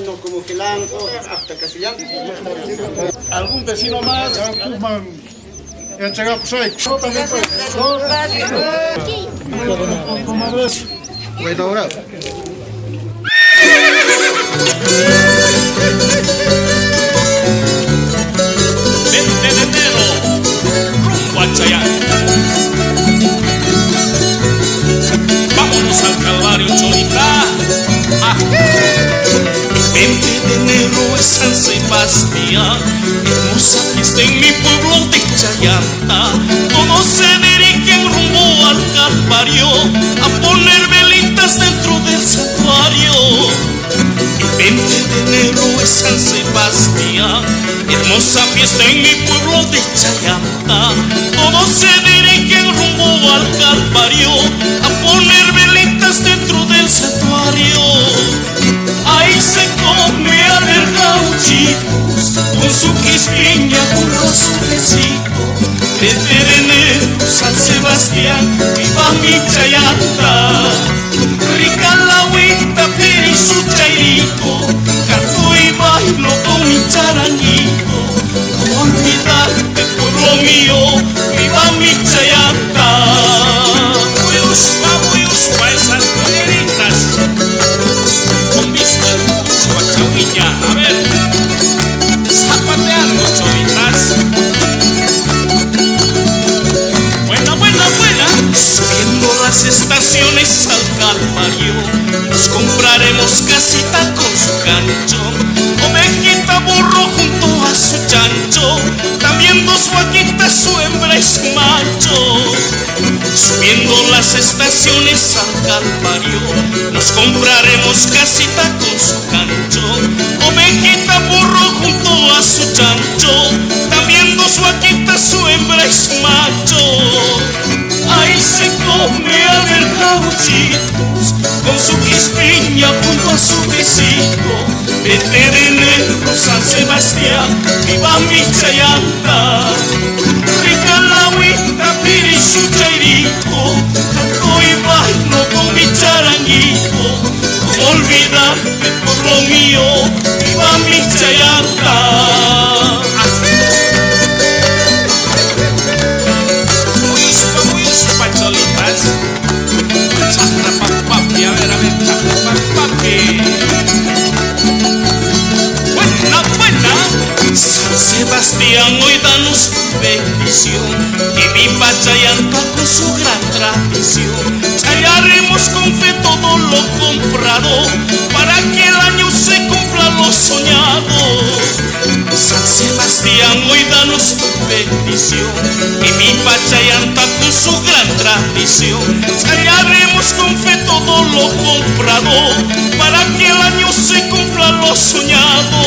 no como Gilanco, hasta Castellano. ¿Algún vecino más? Rumbo a Chayán. Vámonos al Calvario, Cholita. 20 de enero es San Sebastián, hermosa fiesta en mi pueblo de Chayanta. Todos se dirigen rumbo al Calvario a poner velitas dentro del santuario. El 20 de enero es San Sebastián, hermosa fiesta en mi pueblo de Chayanta. Todos se dirigen rumbo al Calvario a poner velitas dentro del santuario. Ahí se come a ver gauchitos con su quispiña junto a su besito. 20 de enero, San Sebastián, viva mi Chayanta. Rica la agüita, pero y su chairito, canto y bailo con mi charanguito. No olvidarte, pueblo mío, viva mi Chayanta. Muy uspa esas coleritas, con vista al mucho a Chahuilla. A ver, zapateando, cholitas. Buena, subiendo las estaciones al Calvario, nos compraremos casita con su cancho, ovejita, burro junto a su chancho, también 2 vaquitas, su hembra y su macho. Subiendo las estaciones al Calvario, nos compraremos casita con su cancho, ovejita, burro junto a su chancho, también 2 vaquitas, su hembra y su macho. Ahí se come a ver gauchitos con su quispiña junto a su besito. 20 de enero, San Sebastián, viva mi Chayanta. Rica la agüita, piri y su chairito, canto y bailo con mi charanguito. No olvidarte, pueblo mío, viva mi Chayanta. Cholitas, chaprapapapi, a ver, chaprapapapi. Buena, San Sebastián, hoy danos tu bendición, que viva Chayanta con su gran tradición. Chayaremos con fe todo lo comprado, para que el año se cumpla lo soñado. San Sebastián, hoy danos tu bendición, que viva Chayanta con su gran tradición. Chayaremos con fe todo lo comprado, para que el año se cumpla lo soñado.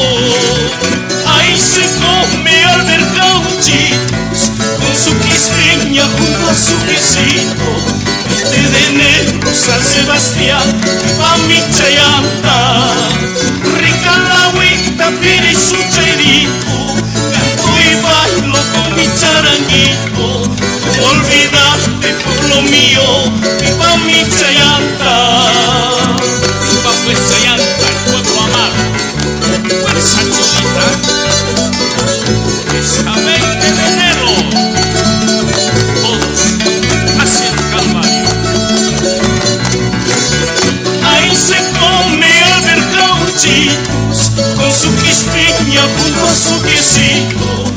Ahí se come al ver gauchitos con su quispiña junto a su besito. 20 de enero, San Sebastián, viva mi Chayanta. Rica la agüita, piri y su chairito, canto y bailo con mi charanguito. No olvidarte, pueblo mío, viva mi Chayanta. Viva pues Chayanta, el pueblo amado. Fuerza, Cholita. Esta 20 de enero, todos hacia el Calvario. Ahí se come a ver gauchitos con su quispiña junto a su quesito.